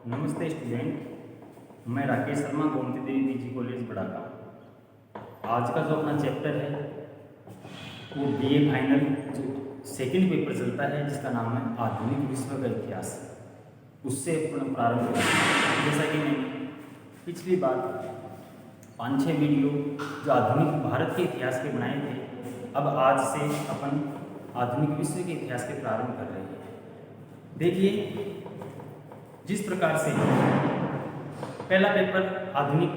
नमस्ते स्टूडेंट, मैं राकेश शर्मा गोमती देवी PG college बड़ाका। आज का जो अपना चैप्टर है वो बीए फाइनल जो सेकंड पेपर चलता है जिसका नाम है आधुनिक विश्व का इतिहास, उससे अपना प्रारंभ करें। जैसा कि मैंने पिछली बार 5-6 वीडियो जो आधुनिक भारत के इतिहास के बनाए थे, अब आज से अपन आधुनिक विश्व के इतिहास के प्रारंभ कर रहे हैं। देखिए, जिस प्रकार से पहला पेपर आधुनिक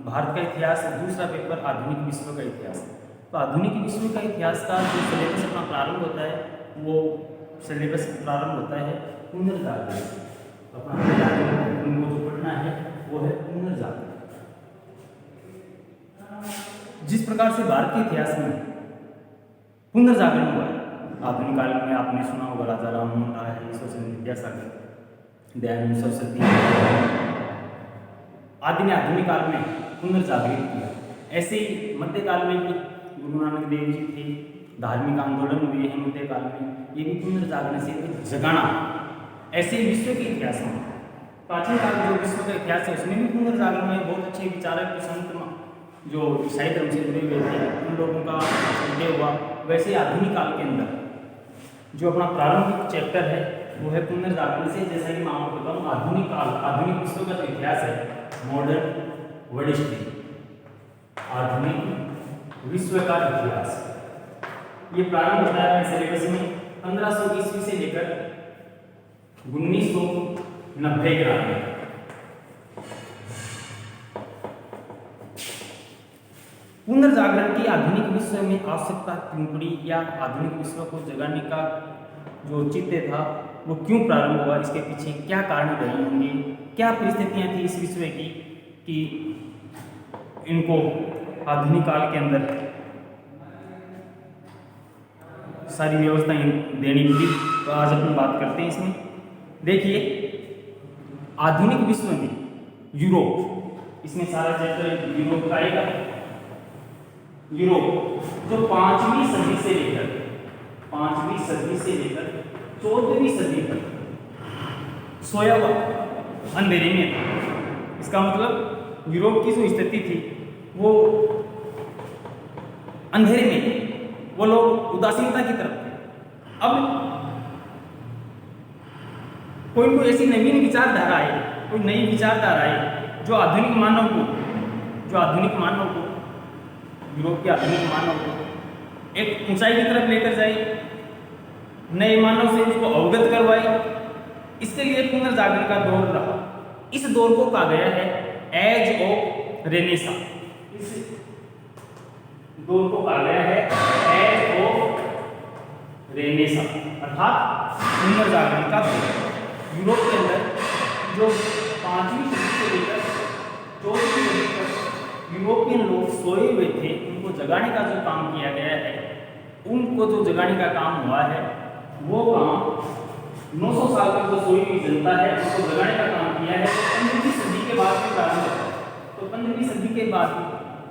भारत का इतिहास, दूसरा पेपर आधुनिक विश्व का इतिहास। तो आधुनिक विश्व का इतिहास का जो सिलेबस अपना प्रारंभ होता है वो सिलेबस प्रारंभ होता है पुनर्जागरण। अपना उनको जो पढ़ना है वो है पुनर्जागरण। जिस प्रकार से भारत के इतिहास में पुनर्जागरण हुआ है, आधुनिक काल में आपने सुना होगा राजा राममोहन राय, ईश्वरचंद्र विद्यासागर, दयानंद सरस्वती आदि ने आधुनिक काल में पुनर्जागृत किया। ऐसे ही मध्यकाल में भी गुरु नानक देव जी थे, धार्मिक आंदोलन हुए हैं मध्यकाल में, ये भी पुनर्जागरण से जगाना। ऐसे ही विश्व के इतिहास में प्राचीन काल जो विश्व का इतिहास है उसमें भी पुनर्जागरण में बहुत अच्छे विचारक संत जो ईसाई धर्म से जुड़े हुए थे उन लोगों का उदय हुआ। वैसे आधुनिक काल के अंदर जो अपना प्रारंभिक चैप्टर है वो है पुनर्जागरण से। जैसा कि मैं आपको बताऊँ, आधुनिक काल आधुनिक विश्व का जो इतिहास है, मॉडर्न वर्ल्ड हिस्ट्री, आधुनिक विश्व का इतिहास, ये प्रारंभ होता है सिलेबस में 1500 ईस्वी से लेकर 1990 के आगे। पुनर्जागरण की आधुनिक विश्व में आवश्यकता क्यों पड़ी, या आधुनिक विश्व को जगाने का जो औचित्य था वो क्यों प्रारंभ हुआ, इसके पीछे क्या कारण रहे होंगे, क्या परिस्थितियां थी इस विश्व की कि इनको आधुनिक काल के अंदर सारी व्यवस्थाएं देनी पड़ी। तो आज अपन बात करते हैं इसमें। देखिए, आधुनिक विश्व में यूरोप, इसमें सारा चैप्टर यूरोप का आएगा। यूरोप जो 5वीं सदी से लेकर 14वीं सदी तक सोया हुआ अंधेरे में था। इसका मतलब यूरोप की जो स्थिति थी वो अंधेरे में, वो लोग उदासीनता की तरफ थे। अब कोई ऐसी नवीन विचारधारा है, कोई नई विचारधारा है जो आधुनिक मानव को यूरोप के आधुनिक मानव को एक ऊंचाई की तरफ लेकर जाए, नए मानव से उसको अवगत करवाए। इसके लिए पुनर्जागरण का दौर रहा। इस दौर को कहा गया है एज ऑफ रेनेसा। इस दौर को कहा गया है एज ऑफ रेनेसा, अर्थात पुनर्जागरण का दौर। यूरोप के अंदर जो 5वीं सदी से लेकर 14वीं सदी तक यूरोपियन लोग सोए हुए थे, उनको जगाने का जो काम किया गया है, उनको जो जगाने का काम हुआ है वो काम 900 साल तक जो सोई हुई जनता है उसको जगाने का काम किया है। 15वीं सदी के बाद में प्रारंभ हुआ। तो 15वीं सदी के बाद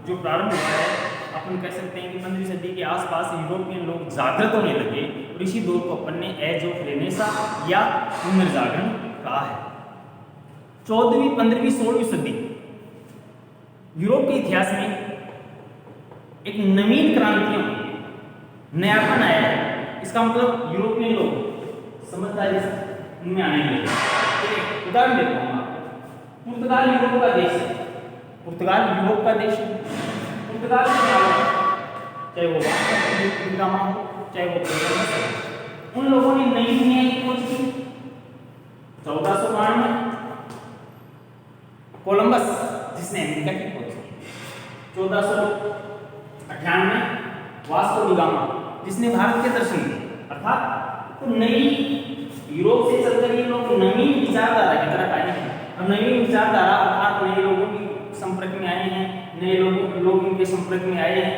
जो प्रारंभ हुआ है, अपन कह सकते हैं कि 15वीं सदी के आसपास यूरोपियन लोग जागृत होने लगे और इसी दौर को अपन ने एज ऑफ रेनेसा या पुनर्जागरण कहा है। 14वीं, 15वीं, 16वीं सदी यूरोप के इतिहास में एक नवीन क्रांतियों नयापन आया है। इसका मतलब यूरोपियन लोग समझदारी उनमें आने लगे। उदाहरण देता हूँ आपको। पुर्तगाल यूरोप का देश है। पुर्तगाल यूरोप का देश है। पुर्तगाल में चाहे वो वास्को डी गामा हो, चाहे वो कोलंबस हो, उन लोगों ने नई दुनिया की खोज की। 1492 में कोलंबस जिसने अमेरिका की खोज की, 1498 में वास्को डी गामा जिसने भारत के दर्शन किए। अर्थात तो नई यूरोप से चलकर ये लोग नवीन विचारधारा की तरफ आए हैं। और नवीन विचारधारा अर्थात नए लोगों के संपर्क में आए हैं, नए लोग इनके संपर्क में आए हैं,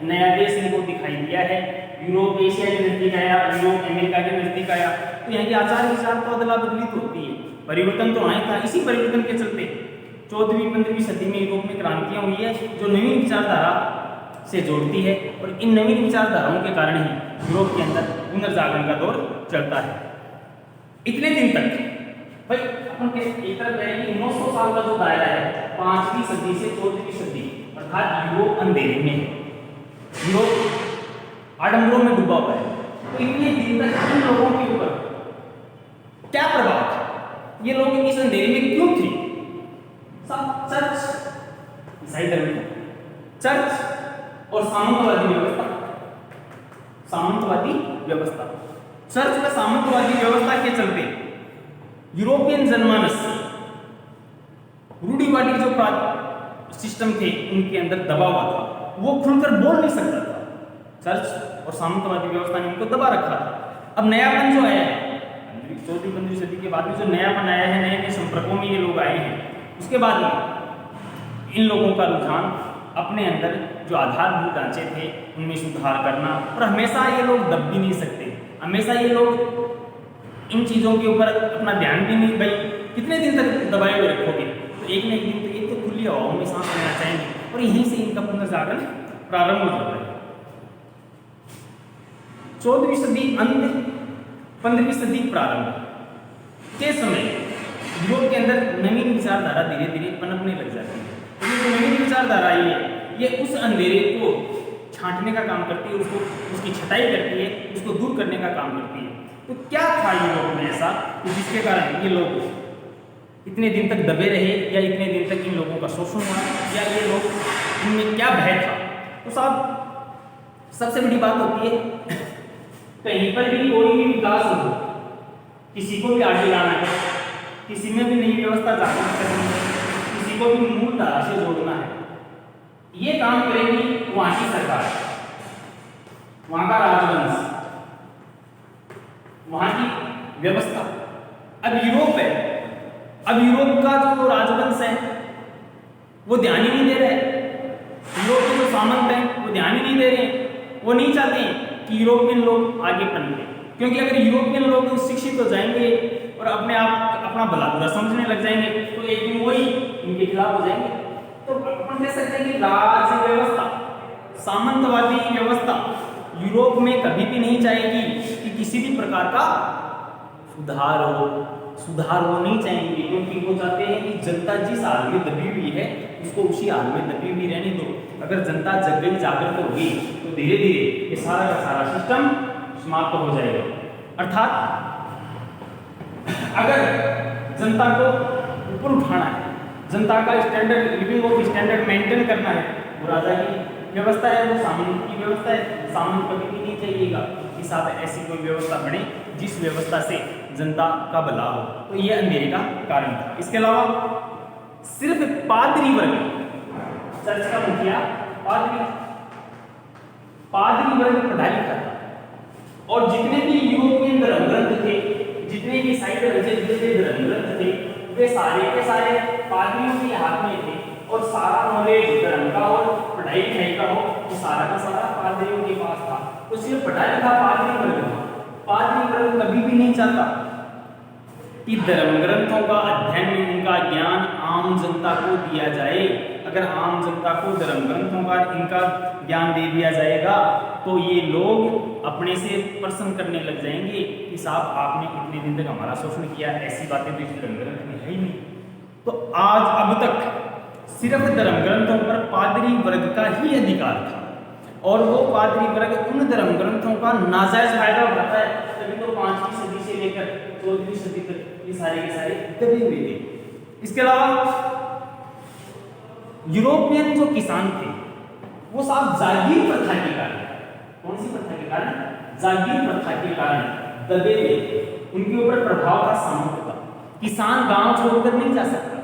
नया देश इनको दिखाई दिया है। यूरोप एशिया के नजदीक आया, यूरोप अमेरिका के नजदीक आया, तो यहाँ की आचार विचार तो अदला बदली तो होती है, परिवर्तन तो आया था। इसी परिवर्तन के चलते 14वीं 15वीं सदी में यूरोप में क्रांतियां हुई है जो नवीन विचारधारा से जोड़ती है। और इन नवीन विचारधाराओं के कारण ही यूरोप के अंदर पुनर्जागरण का दौर चलता है। इतने दिन तक भाई अपन के एक तरफ कहें कि 900 साल का जो दायरा है 5वीं सदी से 14वीं सदी, अर्थात यूरोप अंधेरे में है, यूरोप आडंबरों में डूबा हुआ है। तो इतने दिन तक इन लोगों के ऊपर क्या प्रभाव था, ये लोग इस अंधेरे में क्यों थे? सब चर्च, ईसाई धर्म, चर्च और सामंतवादी व्यवस्था, सामंतवादी व्यवस्था, चर्च व सामंतवादी व्यवस्था के चलते यूरोपियन जनमानस रूढ़िवादी जो सिस्टम थे उनके अंदर दबा हुआ था, वो खुलकर बोल नहीं सकता था। चर्च और सामंतवादी व्यवस्था ने उनको दबा रखा था। अब नयापन जो है 14वीं सदी के बाद में जो नयापन आया है, नए नए संपर्कों में ये लोग आए हैं, उसके बाद में इन लोगों का रुझान अपने अंदर जो आधारभूत ढांचे थे उनमें सुधार करना, और हमेशा ये लोग दब भी नहीं सकते, हमेशा ये लोग इन चीज़ों के ऊपर अपना ध्यान भी नहीं, भाई कितने दिन तक दबाए हुए रखोगे, तो एक न एक दिन तो ये तो खुली हवाओं में सांस लेना चाहेंगे, और यहीं से इनका पुनर्जागरण प्रारंभ हो जाता है। 14वीं सदी अंत 15वीं सदी प्रारंभ के समय यूरोप के अंदर नवीन विचारधारा धीरे धीरे पनपने लग जाती है। तो ये जो नवीन विचारधारा आई है, ये उस अंधेरे को छांटने का काम करती है, उसको उसकी छटाई करती है, उसको दूर करने का काम करती है। तो क्या था यूरोप में ऐसा कि जिसके कारण ये लोग इतने दिन तक दबे रहे, या इतने दिन तक इन लोगों का शोषण हुआ, या ये लोग इनमें क्या भय था? तो साहब सबसे बड़ी बात होती है कहीं पर भी कोई भी विकास हो, किसी को भी आगे लाना है, किसी में भी नई व्यवस्था जागृत करनी है, किसी को भी मूल धारा से जोड़ना है, ये काम करेगी वहां की सरकार, वहां का राजवंश, वहां की व्यवस्था। अब यूरोप है, अब यूरोप का जो राजवंश है वो ध्यान ही नहीं दे रहे, यूरोप के जो सामंत हैं वो ध्यान ही नहीं दे रहे, वो नहीं चाहते हैं कि यूरोपियन लोग आगे पनपे, क्योंकि अगर यूरोपियन लोग शिक्षित हो जाएंगे और अपने आप अपना भला बुरा समझने लग जाएंगे, तो एक दिन वही इनके खिलाफ हो जाएंगे। तो अपन कह सकते हैं कि राज्य व्यवस्था, सामंतवादी व्यवस्था यूरोप में कभी भी नहीं चाहेगी कि किसी भी प्रकार का सुधार वो नहीं चाहेंगे, क्योंकि वो चाहते हैं कि जनता जिस हाल में दबी हुई है उसको उसी हाल में दबी हुई रहने दो। अगर जनता जग गई, जागृत होगी, तो धीरे धीरे ये सारा का सारा सिस्टम समाप्त हो जाएगा। अर्थात अगर जनता को ऊपर उठाना है, जनता का standard living of standard maintain करना है, वो राजा की व्यवस्था है, वो सामंत की व्यवस्था है। सामंत कभी भी नहीं चाहिएगा कि साथ ऐसी कोई व्यवस्था बने जिस व्यवस्था से जनता का भला हो। तो ये अंधेरे का कारण था। इसके अलावा सिर्फ पादरी वर्ग, चर्च का मुखिया पादरी वर्ग पढ़ा लिखा था, और जितने भी यूरोपियन धर्म ग्रंथ थे, जितने भी ईसाई धर्म से जुड़े धर्म ग्रंथ थे, वे सारे के सारे पादरियों के हाथ में थे, और सारा नॉलेज धर्म का और पढ़ाई लिखाई का हो वो सारा का सारा पादरियों के पास था। तो सिर्फ पढ़ा लिखा पादरी वर्ग था। पादरी वर्ग कभी भी नहीं चाहता कि धर्म ग्रंथों का अध्ययन में उनका ज्ञान आम जनता को दिया जाए। अगर आम जनता को धर्म ग्रंथों का इनका ज्ञान दे दिया जाएगा तो ये लोग अपने से प्रश्न करने लग जाएंगे कि साहब आपने इतने दिन तक हमारा शोषण किया, ऐसी बातें तो इस धर्म ग्रंथ में है ही नहीं। तो आज अब तक सिर्फ धर्म ग्रंथों पर पादरी वर्ग का ही अधिकार था, और वो पादरी वर्ग उन धर्म ग्रंथों का नाजायज फायदा उठाता है। तभी तो 5वीं सदी से लेकर 14वीं सदी तक ये सारे के सारे दबे हुए थे। इसके अलावा यूरोपियन जो किसान थे वो साहब जागीर प्रथा के कारण, कौन सी प्रथा के कारण? जागीर प्रथा के कारण दबे हुए थे, उनके ऊपर प्रभाव था सामंत का। किसान गांव छोड़कर नहीं जा सकता।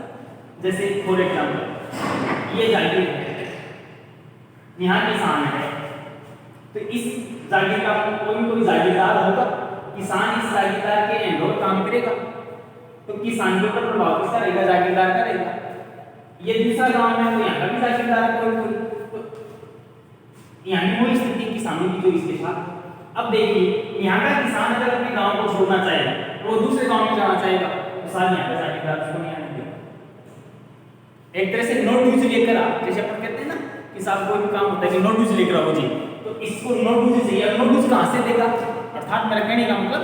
जैसे फॉर एग्जाम्पल ये जागीर है, यहाँ किसान है, तो इस जागीर का कोई जागीरदार होगा, किसान इस जागीरदार के एंडोर काम करेगा, तो किसान के ऊपर प्रभाव किसका रहेगा? जागीरदार का रहेगा। ये दूसरा गांव में तो यहाँ का भी जागीरदार कोई, तो यहाँ भी वही स्थिति किसानों की जो इसके साथ। अब देखिए यहाँ का किसान अगर अपने गांव को छोड़ना चाहे तो वो दूसरे गांव में जाना चाहेगा, तो साल यहाँ का जागीरदार उसको नहीं आने देगा। एक तरह से नोटिस लेकर आप, जैसे अपन कहते हैं ना कि साहब कोई भी काम होता है कि नोटिस लेकर आओ जी, तो इसको नोटिस चाहिए। नोटिस कहाँ से देगा? अर्थात मेरा कहने का मतलब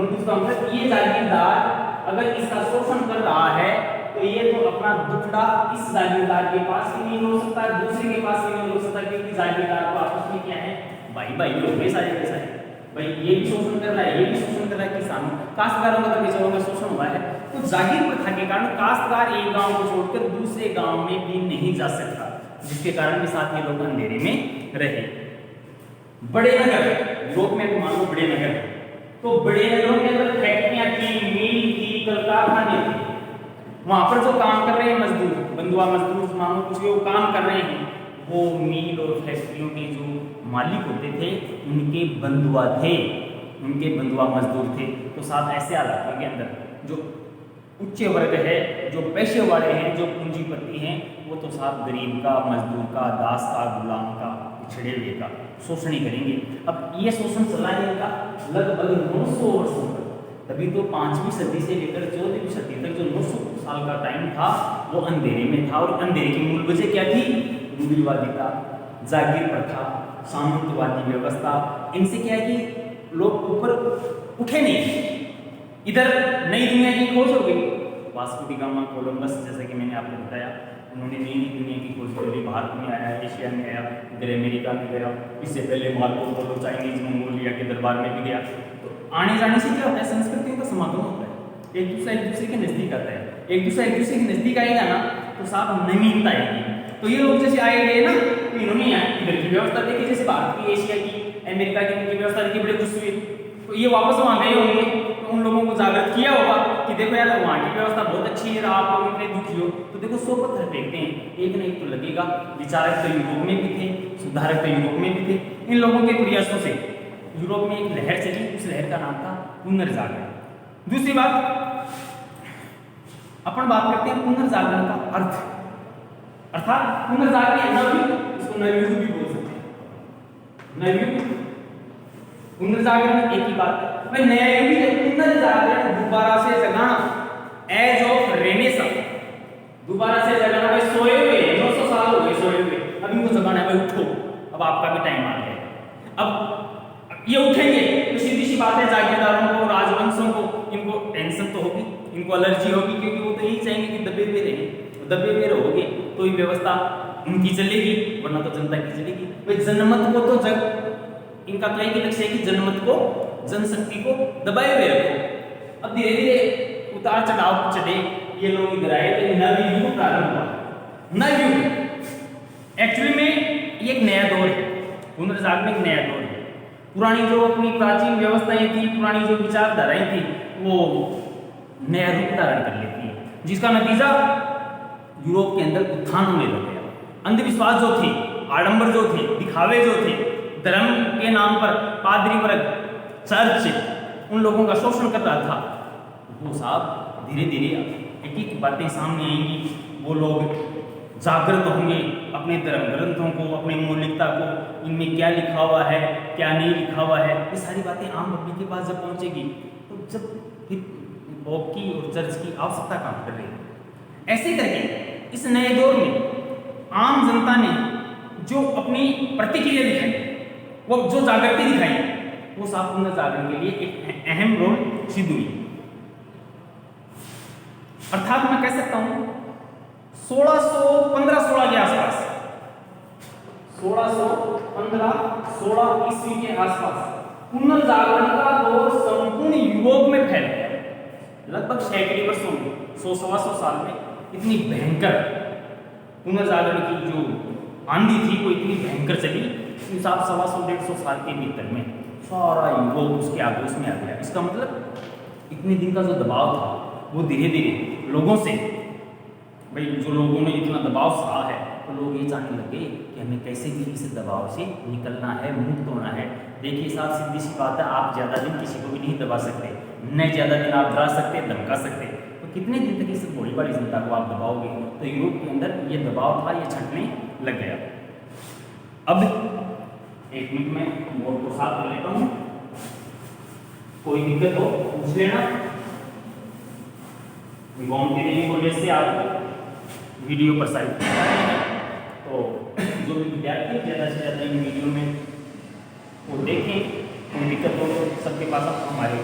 नोटिस का मतलब ये जागीरदार अगर इसका शोषण कर रहा है तो ये तो अपना दुखड़ा इस जागीरदार के पास भी नहीं हो सकता, दूसरे के पास भी नहीं हो सकता, क्योंकि जागीरदार को आपस में क्या है, भाई भाई लोग में सारे के सारे भाई, ये भी शोषण कर रहा है, ये भी शोषण कर रहा है, किसानों काश्तकारों का तो बेचारों का शोषण हुआ है। तो जागीर प्रथा के कारण काश्तकार एक गांव को छोड़कर दूसरे गांव में भी नहीं जा सकता, जिसके कारण के साथ ये लोग अंधेरे में रहे। बड़े नगर, यूरोप में तो मान लो बड़े नगर, तो बड़े नगरों के अंदर फैक्ट्रियां थी, मिल थी, कल कारखाने थे, वहां पर जो काम कर रहे हैं मजदूर, बंधुआ मजदूर मानो कुछ वो काम कर रहे हैं, वो मिल और फैक्ट्रियों के जो मालिक होते थे उनके बंधुआ थे, उनके बंधुआ मजदूर थे। तो साथ ऐसे हालातों के अंदर जो उच्च वर्ग है, जो पैसे वाले हैं, जो पूंजीपति हैं, वो तो साथ गरीब का, मजदूर का, दास का, गुलाम का, पिछड़े हुए का शोषण ही करेंगे। अब ये शोषण चला जाएगा लगभग 900 वर्षों तक। तभी तो 5वीं सदी से लेकर 14वीं सदी तक जो 900 साल का टाइम था वो अंधेरे में था। और अंधेरे की मूल वजह क्या थी? रूढ़िवादिता, जागीर प्रथा, सामंतवादी व्यवस्था। इनसे क्या है कि लोग ऊपर उठे नहीं। इधर नई दुनिया की खोज हो गई, वास्को डी गामा, कोलंबस, जैसा कि मैंने आपको बताया, उन्होंने नई दुनिया की खोज कर ली, भारत में आया, एशिया में आया, इधर अमेरिका में गया, इससे पहले मार्को पोलो चाइनीज मंगोलिया के दरबार में भी गया। तो आने जाने से क्या होता है, संस्कृतियों का समागम होता है, एक दूसरे के नजदीक आता है, एक दूसरे के नजदीक आएगा ना तो साफ नवीनता आएगी। तो ये लोग जैसे आए गए ना, तो इन्होंने इधर की व्यवस्था देखी, जैसे भारत की, एशिया की, अमेरिका की व्यवस्था देखी, बड़े खुश हुए। तो ये वापस वहां गए होंगे, तो उन लोगों को जागृत किया होगा कि देखो यार वहाँ की व्यवस्था बहुत अच्छी है, आप लोग इतने दुखी हो। तो देखो 100 पत्थर फेंकते हैं, एक न एक तो लगेगा। विचारक तो यूरोप में भी थे, सुधारक तो यूरोप में भी थे। इन लोगों के प्रयासों से यूरोप में एक लहर चली, उस लहर का नाम था पुनर्जागरण। दूसरी बात, अपन बात करते हैं पुनर्जागरण का अर्थ, अर्थात पुनर्जागरण नवयुग, इसको नवयुग भी बोल सकते हैं। नवयुग, पुनर्जागरण एक ही बात है भाई। नया युग है, पुनर्जागरण, दोबारा से जगाना, एज ऑफ रेनेसांस, दोबारा से जगाना। भाई सोए हुए 900 साल हो गए सोए हुए, अब इनको जगाना है, भाई उठो, अब आपका भी टाइम आ गया। अब ये उठेंगे तो सीधी सी बात है, जागीरदारों को, राजवंशों को, इनको टेंशन तो होगी, इनको एलर्जी होगी, क्योंकि वो तो यही चाहेंगे कि दबे हुए रहे, दबे हुए रहोगे तो ये व्यवस्था उनकी चलेगी, वरना तो जनता की चलेगी। भाई जनमत को तो इनका तो एक लक्ष्य है कि जनमत को, जनशक्ति को दबाए हुए रखो। अब धीरे धीरे उतार चढ़ाव चले, ये लोग इधर आए तो नवयुग प्रारंभ हुआ। नवयुग एक्चुअली में ये एक नया दौर है, पुनर्जागरण एक नया दौर है। पुरानी जो अपनी प्राचीन व्यवस्थाएं थी, पुरानी जो विचारधाराएं थी, वो नया रूप धारण कर लेती है, जिसका नतीजा यूरोप के अंदर उत्थान होने लग गया। अंधविश्वास जो थे, आडंबर जो थे, दिखावे जो थे, धर्म के नाम पर पादरी वर्ग, चर्च उन लोगों का शोषण कर रहा था, वो साहब धीरे धीरे एक एक बातें सामने आएंगी। वो लोग जागृत होंगे अपने धर्म ग्रंथों को, अपने मौलिकता को, इनमें क्या लिखा हुआ है, क्या नहीं लिखा हुआ है, ये सारी बातें आम पब्लिक के पास जब पहुंचेगी तो जब फिर पोप की और चर्च की आवश्यकता काम कर रही है। ऐसे करके इस नए दौर में आम जनता ने जो अपनी प्रतिक्रिया दिखाई, वो जो जागृति दिखाई, वो साफ पुनर्जागरण के लिए एक अहम रोल सिद्ध हुई। अर्थात मैं कह सकता हूं 1516 के आसपास, 1615-16 ईस्वी के आसपास पुनर्जागरण का दौर संपूर्ण यूरोप में फैल गया। लगभग सैकड़ों वर्षों में, 100-125 साल में इतनी भयंकर पुनर्जागरण की जो आंधी थी वो इतनी भयंकर चली, हिसाब 125-150 साल के भीतर में सारा यूरोप उसके आगोश में आ गया। इसका मतलब इतने दिन का जो दबाव था वो धीरे धीरे लोगों से, भाई जो लोगों ने इतना दबाव सहा है, तो लोग ये जानने लगे कि हमें कैसे भी इस दबाव से निकलना है, मुक्त होना है। देखिए साहब, सीधी सी बात है, आप ज़्यादा दिन किसी को भी नहीं दबा सकते, न ज़्यादा दिन आप डरा सकते, धमका सकते। तो कितने दिन तक इस भोली भाली जनता को आप दबाओगे? तो यूरोप के अंदर ये दबाव था, ये छटने लग गया। अब एक मिनट में बोर्ड को साफ कर लेता हूँ, कोई दिक्कत हो पूछ लेना। गोमती देवी कॉलेज से आप वीडियो प्रसारित कर रहे हैं, तो जो भी विद्यार्थी ज़्यादा से ज़्यादा इन वीडियो में वो देखें, कोई दिक्कत हो तो सबके पास हमारे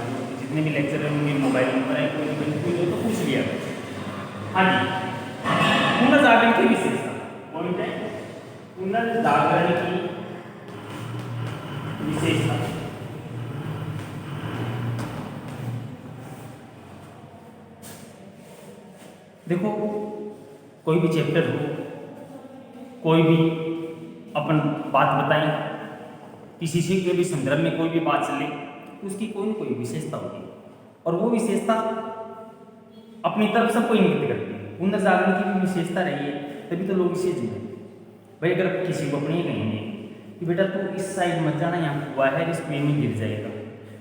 जितने भी लेक्चर होंगे मोबाइल नंबर है, कोई कंफ्यूज हो तो पूछ लिया। हाँ जी, पुनर्जागरण की विशेषता पॉइंट है, पुनर्जागरण की विशेषता। देखो कोई भी चैप्टर हो, कोई भी अपन बात बताएं, किसी से के भी संदर्भ में कोई भी बात चले, तो उसकी कोई न कोई विशेषता होती है और वो विशेषता अपनी तरफ सबको इंगित करती है। पुनर्जागरण की भी विशेषता रही है, तभी तो लोग इसे जुड़े। भाई अगर किसी को अपने कहेंगे कि बेटा तू इस साइड मत जाना, यहाँ कुआ है, इस कुएं में गिर जाएगा,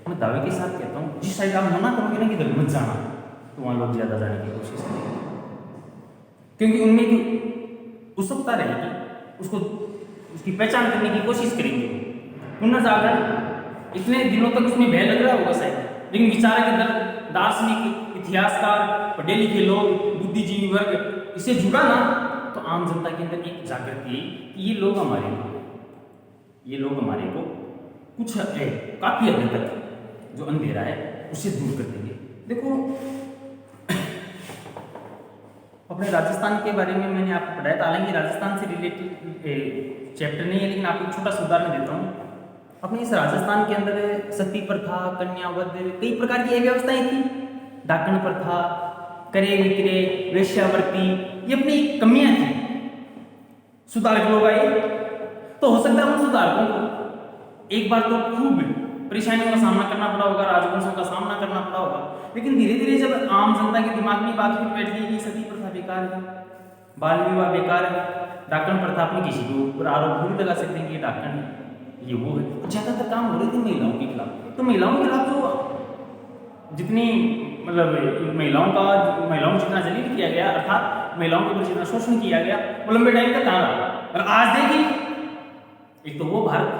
मैं दावे के साथ कहता हूँ जिस साइड आप मना करोगे ना कि इधर मत जाना, तो वहाँ लोग ज़्यादा जाने की कोशिश करेंगे, क्योंकि उनमें जो उत्सुकता रहेगी उसको उसकी पहचान करने की कोशिश करेंगे। पुनर्जागरण इतने दिनों तक उसमें भय लग रहा होगा शायद, लेकिन विचारक इधर दार्शनिक, इतिहासकार, पढ़े लिखे लोग, बुद्धिजीवी वर्ग इससे जुड़ा ना, तो आम जनता के अंदर एक जागृति कि ये लोग हमारे को कुछ काफी हद तक जो अंधेरा है उससे दूर कर देंगे। देखो अपने राजस्थान के बारे में मैंने आपको पढ़ाया था, हालांकि राजस्थान से रिलेटेड चैप्टर नहीं है, लेकिन आपको एक छोटा सा उदाहरण देता हूँ। अपने इस राजस्थान के अंदर सती प्रथा, कन्यावध, कई प्रकार की व्यवस्थाएं थी, डाकण प्रथा, करे विक्रय, वेश्यावृत्ति, ये अपनी कमियां थी। सुधारक लोग आए, तो हो सकता है उन सुधारकों को एक बार तो खूब परेशानियों का सामना करना पड़ा होगा, राजवंशों का सामना करना पड़ा होगा, लेकिन धीरे धीरे जब आम जनता के दिमाग में बात फिर बैठ गई कि सती प्रथा बेकार है, बाल विवाह बेकार है, डाकण प्रथा अपनी किसी के ऊपर आरोप भी लगा सकते हैं कि ये डाकण है, ये वो है, ज्यादातर काम हो रहे थे महिलाओं के खिलाफ। तो महिलाओं के खिलाफ जो जितनी मतलब महिलाओं को जितना जलील किया गया, अर्थात महिलाओं के ऊपर जितना शोषण किया गया, वो लंबे टाइम तक कहाँ रहा। और आज देखिए, एक तो वो भारत,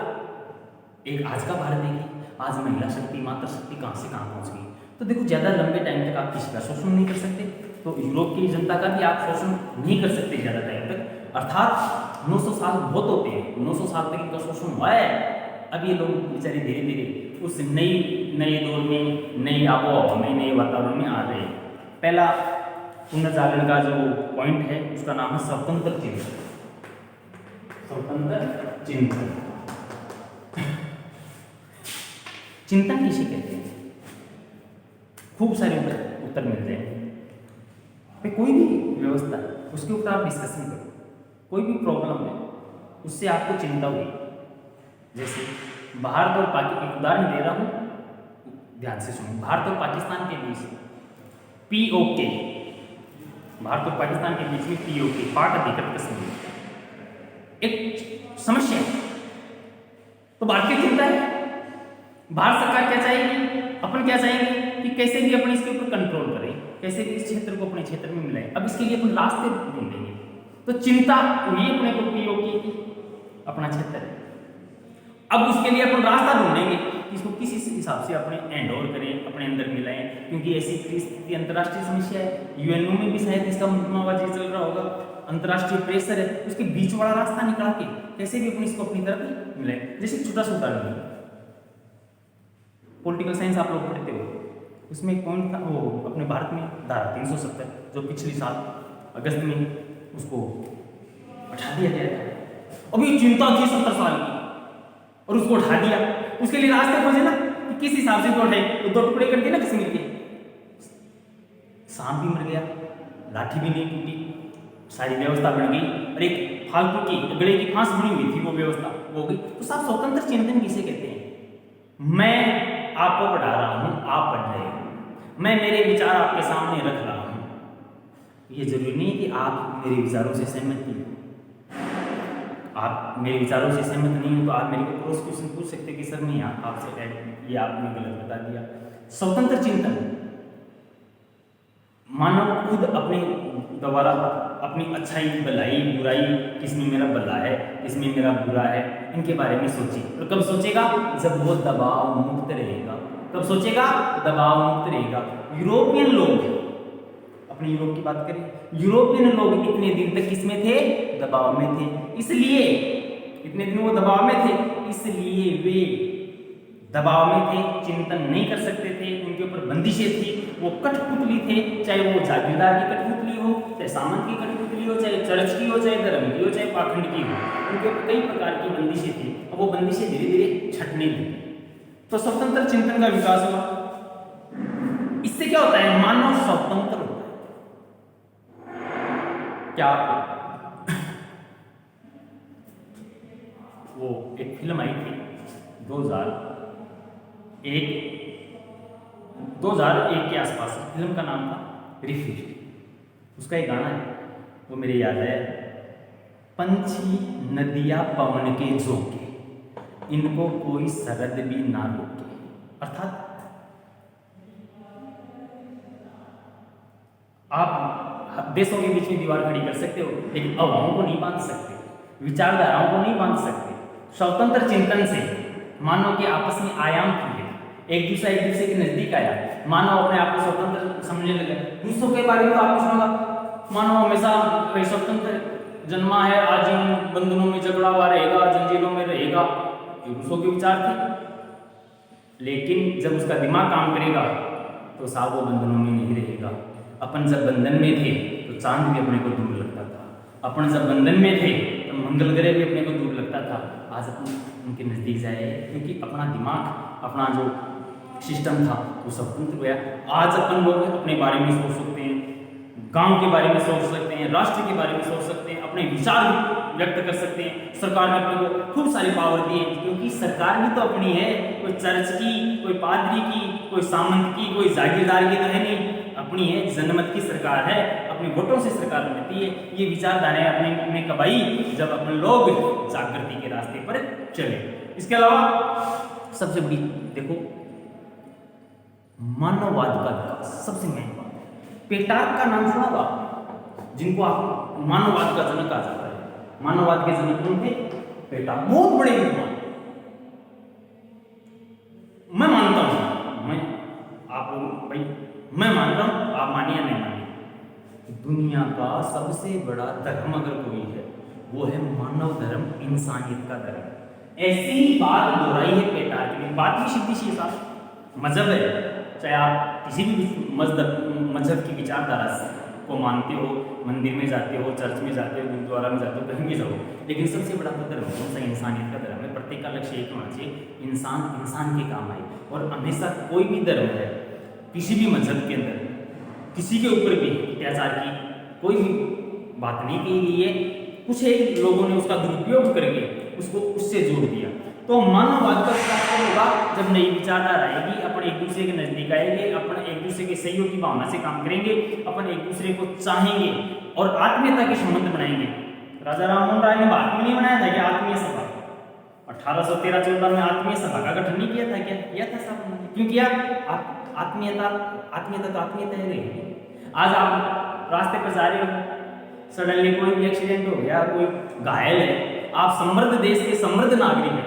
एक आज का भारत देखिए, आज महिला शक्ति, मातृ शक्ति कहाँ से कहाँ पहुँच गई। तो देखो ज्यादा लंबे टाइम तक आप किसी का शोषण नहीं कर सकते, तो यूरोप की जनता का भी आप शोषण नहीं कर सकते ज्यादा टाइम तक। अर्थात 900 साल बहुत होते हैं, 900 साल तक इनका शोषण हुआ है। अब ये लोग बेचारे धीरे धीरे उस नए दौर में, नई आबोहवा में, नए वातावरण में आ रहे हैं। पहला पुनर्जागरण का जो पॉइंट है उसका नाम है स्वतंत्र चिंतन। स्वतंत्र चिंतन, चिंतन किसे कहते हैं? खूब सारे उत्तर मिल जाएंगे। कोई भी व्यवस्था उसके ऊपर आप डिस्कशन करो, कोई भी प्रॉब्लम है उससे आपको चिंता हुई, जैसे भारत और पाकिस्तान, एक उदाहरण दे रहा हूं, ध्यान से सुनो। भारत और पाकिस्तान के बीच POK, भारत और पाकिस्तान के बीच में POK, पाक अधिकृत कश्मीर, एक समस्या है। तो भारत की चिंता है, भारत सरकार क्या चाहेगी, अपन क्या चाहेंगे कि कैसे भी अपन इसके ऊपर कंट्रोल करें, कैसे भी इस क्षेत्र को अपने क्षेत्र में मिलाएं। अब इसके लिए अपन रास्ते ढूंढेंगे, तो चिंता हुई अपने को POK की, अपना क्षेत्र है। अब उसके लिए अपन रास्ता ढूंढेंगे कि इसको किस हिसाब से अपने हैंड ओवर करें, अपने अंदर मिलाएं, क्योंकि ऐसी स्थिति अंतर्राष्ट्रीय समस्या है। UNO में भी शायद इसका मुद्दाबाजी चल रहा होगा, अंतर्राष्ट्रीय प्रेशर है, उसके बीच वाला रास्ता निकाल के कैसे भी अपन इसको अपनी तरफ मिलाएं। जैसे छोटा सा उदाहरण, पॉलिटिकल साइंस आप लोग पढ़ते हो, उसमें एक पॉइंट था, वो अपने भारत में धारा 370 जो पिछले साल अगस्त में उसको हटा दिया गया था। अभी चिंता थी 70 साल की और उसको उठा दिया। उसके लिए रास्ते खोजे ना कि किस हिसाब से उसको उठाए, तो 2 टुकड़े कर दिए ना कश्मीर के, सांप भी मर गया, लाठी भी नहीं टूटी, सारी व्यवस्था बन गई, और एक फालतू की गले की फांस बनी हुई थी वो व्यवस्था हो गई। तो साहब स्वतंत्र चिंतन किसे कहते हैं? मैं आपको पढ़ा रहा हूं, आप पढ़ रहे हो, मैं मेरे विचार आपके सामने रख रहा हूं, ये जरूरी नहीं कि आप मेरे विचारों से सहमत नहीं हो। आप मेरे विचारों से सहमत नहीं हो तो आप मेरे को क्रॉस क्वेश्चन पूछ सकते कि सर मैं यहाँ आपसे ये आपने गलत बता दिया। स्वतंत्र चिंतन, मानव खुद अपने द्वारा अपनी अच्छाई, भलाई, बुराई, किसमें मेरा भला है, किसमें मेरा बुरा है, इनके बारे में सोचे। और कब सोचेगा? जब वो दबाव मुक्त रहेगा। कब सोचेगा? दबाव मुक्त रहेगा। यूरोपियन लोग, अपने यूरोप की बात करें, यूरोपियन लोग इतने दिन तक किसमें थे? दबाव में थे। इसलिए इतने दिन वो दबाव में थे, इसलिए वे दबाव में थे, चिंतन नहीं कर सकते थे, उनके ऊपर बंदिशें थी, वो कठपुतली थे, चाहे वो जागीरदार की कठपुतली हो, चाहे सामंत की कठपुतली हो, चाहे चर्च की हो, चाहे धर्म की हो, चाहे पाखंड की हो, उनके ऊपर कई प्रकार की बंदिशें थी। अब वो बंदिशें धीरे धीरे छटने लगी, तो स्वतंत्र चिंतन का विकास हुआ। इससे क्या होता है, मानव स्वतंत्र होता है। क्या वो एक फिल्म आई थी 2001 के आसपास, फिल्म का नाम था रिफ्यूजी। उसका एक गाना है, वो मेरे याद है, पंछी नदियां पवन के झोंके, इनको कोई सरहद भी ना रोके। अर्थात आप देशों के बीच में दीवार खड़ी कर सकते हो, लेकिन हवाओं को नहीं बांध सकते, विचारधाराओं को नहीं बांध सकते। स्वतंत्र चिंतन से मानव के आपस में आयाम खुले, एक दूसरे के नजदीक आया, मानव अपने आप को स्वतंत्र समझने लगे। दूसरों के बारे में तो आपने सुना, मानव हमेशा स्वतंत्र जन्मा है, आज इन बंधनों में जकड़ा हुआ रहेगा, जंजीरों में रहेगा, ये रूसों के विचार थे। लेकिन जब उसका दिमाग काम करेगा तो साहब वो बंधनों में नहीं रहेगा। अपन जब बंधन में थे तो चांद भी अपने को दूर लगता था, अपन जब बंधन में थे तो मंगल ग्रह भी अपने को दूर लगता था। आज अपन उनके नजदीक जाए, क्योंकि अपना दिमाग, अपना जो सिस्टम था वो स्वतंत्र हुआ। आज अपन लोग अपने बारे में सोच सकते हैं, गांव के बारे में सोच सकते हैं, राष्ट्र के बारे में सोच सकते हैं, अपने विचार व्यक्त कर सकते हैं। सरकार ने अपने को खूब सारी पावर दी है, क्योंकि सरकार भी तो अपनी है, कोई चर्च की, कोई पादरी की, कोई सामंत की, कोई जागीरदार की तो है नहीं, अपनी है, जनमत की सरकार है, अपने वोटों से सरकार बनती है। ये विचारधाराएं अपने कब आई, जब अपन लोग जागृति के रास्ते पर चले। इसके अलावा सबसे बड़ी देखो, मानववाद का विकास सबसे मेन बात। पेटार्क का नाम सुना होगा, जिनको आप मानववाद का जनक कहा जाता है। मानववाद के जनक कौन थे? पेटार्क, बहुत बड़े विद्वान। मैं मानता हूं, मैं मानता हूं, आप मानिए या नहीं मानिए, दुनिया का सबसे बड़ा धर्म अगर कोई है वो है मानव धर्म, इंसानियत का धर्म। ऐसी बात दोहराई है पेटार्क ने। बात भी सीधी सी साफ मजहब है, चाहे आप किसी भी मजहब की विचारधारा को मानते हो, मंदिर में जाते हो, चर्च में जाते हो, गुरुद्वारा में जाते हो, कहीं भी जाओ, लेकिन सबसे बड़ा तो धर्म कौन सा? इंसानियत का धर्म है। प्रत्येक का लक्ष्य एक होना चाहिए, इंसान के काम आए। और हमेशा कोई भी धर्म है, किसी भी मजहब के अंदर किसी के ऊपर भी अत्याचार की कोई भी बात नहीं की गई है। कुछ एक लोगों ने उसका दुरुपयोग करके उसको उससे जोड़ दिया। तो मानववाद का विकास होगा जब नई विचारधारा आएगी, अपन एक दूसरे के नजदीक आएंगे, अपन एक दूसरे के सहयोग की भावना से काम करेंगे, अपन एक दूसरे को चाहेंगे और आत्मीयता के संबंध बनाएंगे। राजा राममोहन राय ने भारत में नहीं बनाया था क्या आत्मीय सभा? 1813-14 में आत्मीय सभा का गठन नहीं किया था क्या? किया था साहब, क्यों किया? आत्मीयता तो आत्मीयता है। आज आप रास्ते पर जा रहे हो, सडनली कोई भी एक्सीडेंट हो गया, कोई घायल है, आप समृद्ध देश के समृद्ध नागरिक हैं,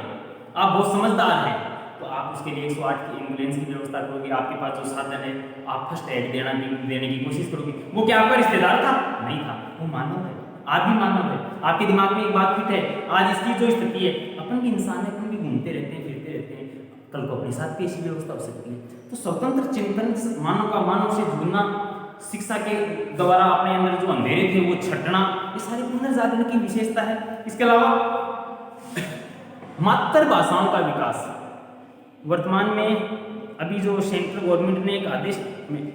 आप बहुत समझदार हैं, तो आप उसके लिए 108 की एम्बुलेंस की व्यवस्था करोगे। आपके पास जो साधन है, आप फर्स्ट एड देने की कोशिश करोगे। वो क्या आपका रिश्तेदार था? नहीं था, वो मानव है, आप भी मानव है। आपके दिमाग में एक बात फिट है, आज इसकी जो स्थिति है, अपन भी इंसान है, अपन भी घूमते रहते हैं, फिरते रहते हैं, कल को अपने साथ भी ऐसी व्यवस्था हो सकती है। तो स्वतंत्र चिंतन, मानव से जुड़ना, शिक्षा के द्वारा अपने अंदर जो अंधेरे थे वो छटना, ये सारी पुनर्जागरण की विशेषता है। इसके अलावा मातृभाषाओं का विकास, वर्तमान में अभी जो सेंट्रल गवर्नमेंट ने एक आदेश,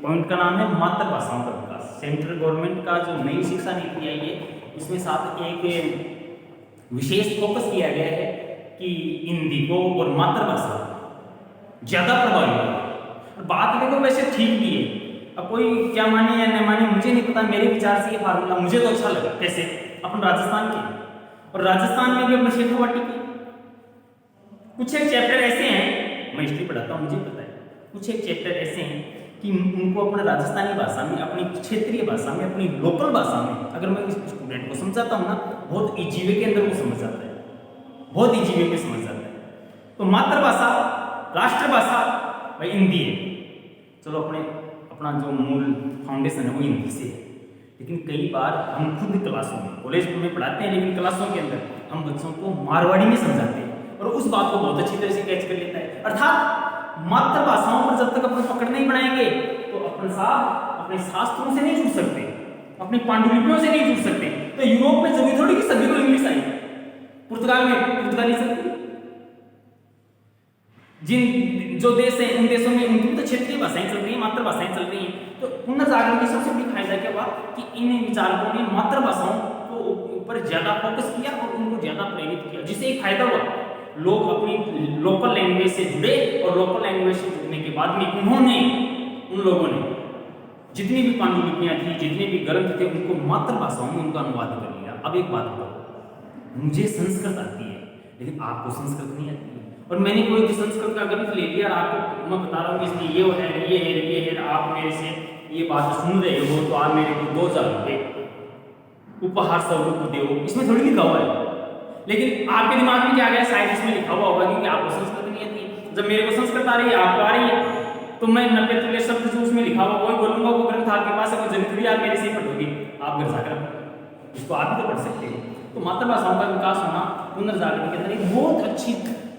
पॉइंट का नाम है मातृभाषाओं का विकास। सेंट्रल गवर्नमेंट का जो नई शिक्षा नीति आई है, उसमें साथ एक विशेष फोकस किया गया है कि हिंदी को और मातृभाषा ज्यादा प्रभावी हो। बात देखो वैसे ठीक भी है, अब कोई क्या माने या न माने मुझे नहीं पता, मेरे विचार से ये फार्मूला मुझे तो अच्छा लगा। कैसे? अपन राजस्थान के, और राजस्थान में भी अपने शेखावाटी के कुछ एक चैप्टर ऐसे हैं, मैं हिस्ट्री पढ़ाता हूँ मुझे पता है, कुछ एक चैप्टर ऐसे हैं कि उनको अपने राजस्थानी भाषा में, अपनी क्षेत्रीय भाषा में, अपनी लोकल भाषा में अगर मैं इस स्टूडेंट को समझाता हूँ ना, बहुत इजी वे के अंदर वो समझ जाता है, बहुत इजी वे में समझ जाता है। तो मातृभाषा, राष्ट्रभाषा भाई हिंदी है, चलो अपना जो मूल फाउंडेशन है वो हिंदी से है। लेकिन कई बार हम खुद क्लासों में, कॉलेज में पढ़ाते हैं, लेकिन क्लासों के अंदर हम बच्चों को मारवाड़ी में समझाते हैं। और उस बात को बहुत अच्छी तरह से कैच कर लेता है। अर्थात मातृभाषाओं पर जब तक अपनी पकड़ नहीं बनाएंगे तो अपने शास्त्रों से नहीं जुड़ सकते, अपनी पांडुलिपियों से नहीं जुड़ सकते। तो यूरोप में जरूरी थोड़ी कि सभी को इंग्लिश आई, पुर्तगाल में पुर्तगाली चलती, जिन जो देश है उन देशों में उनकी तो क्षेत्रीय भाषाएं चल रही है, मातृभाषाएं चल रही हैं। तो पुनर्जागरण की सबसे बड़ी फायदा क्या हुआ कि इन विचारकों ने मातृभाषाओं को ऊपर ज्यादा फोकस किया और उनको ज्यादा प्रेरित किया, जिससे एक फायदा हुआ, लोग अपनी लोकल लैंग्वेज से जुड़े और लोकल लैंग्वेज से जुड़ने के बाद में उन लोगों ने जितनी भी पांडुलिपियां थी, जितने भी ग्रंथ थे, उनको मातृभाषाओं में उनका अनुवाद कर लिया। अब एक बात बताओ, मुझे संस्कृत आती है लेकिन आपको संस्कृत नहीं आती है, और मैंने कोई संस्कृत का ग्रंथ ले लिया और आपको मैं बता रहा हूँ कि इसमें ये है, आप मेरे से ये बात सुन रहे हो तो आप मेरे को 2000 रुपये उपहार स्वरूप दो, इसमें थोड़ी लिखा हुआ है। लेकिन आपके दिमाग में क्या गया, शायद इसमें लिखा हुआ होगा क्योंकि आपको संस्कृत नहीं आती। जब मेरे को संस्कृत आ रही है, आपको आ रही है, तो मैं 90 शब्द जो उसमें लिखा हुआ वही बोलूंगा। वो ग्रंथ आपके पास है, कोई जरूरी थोड़ी आप मेरे से ही पढ़ोगे, आप घर जाकर इसको आप ही तो पढ़ सकते हो। तो मातृभाषाओं का विकास होना पुनर्जागरण के अंदर एक बहुत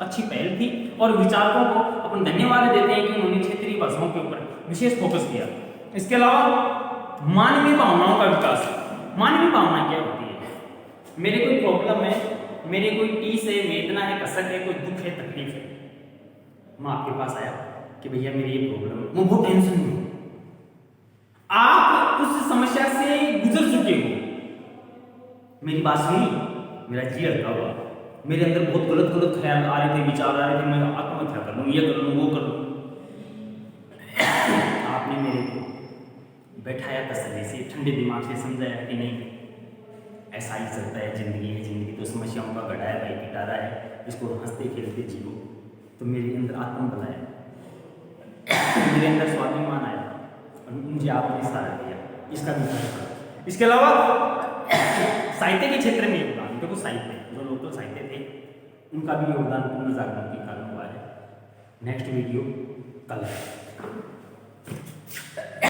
अच्छी पहल थी, और विचारकों को अपन धन्यवाद देते हैं कि उन्होंने क्षेत्रीय भाषाओं के ऊपर विशेष फोकस किया। इसके अलावा मानवीय भावनाओं का विकास। मानवीय भावना क्या होती है? मेरे कोई प्रॉब्लम है, मेरे कोई टीस है, वेदना है, कसक है, कोई दुख है, तकलीफ है, मैं आपके पास आया कि भैया मेरी ये प्रॉब्लम है, मैं बहुत टेंशन में हूं। आप उस समस्या से गुजर चुके हो, मेरी बात सुनी, मेरा जी हल्का हुआ, मेरे अंदर बहुत गलत ख्याल आ रहे थे, विचार आ रहे थे, मैं आत्महत्या कर लूँ, ये कर लूँ, वो कर लूँ। आपने मेरे को बैठाया तसल्ली से, ठंडे दिमाग से समझाया कि नहीं, ऐसा ही चलता है, जिंदगी तो समस्याओं का गड़ा है भाई, पिटारा है, इसको हंसते खेलते जियो। तो मेरे अंदर आत्मबल आया, मेरे अंदर स्वाभिमान आया और मुझे आपने सहारा दिया, इसका भी फायदा। इसके अलावा साहित्य के क्षेत्र में योगदान, देखो साहित्य, जो लोकल साहित्य थे उनका भी योगदान पुनर्जागरण के कारण हुआ है। नेक्स्ट वीडियो कल है।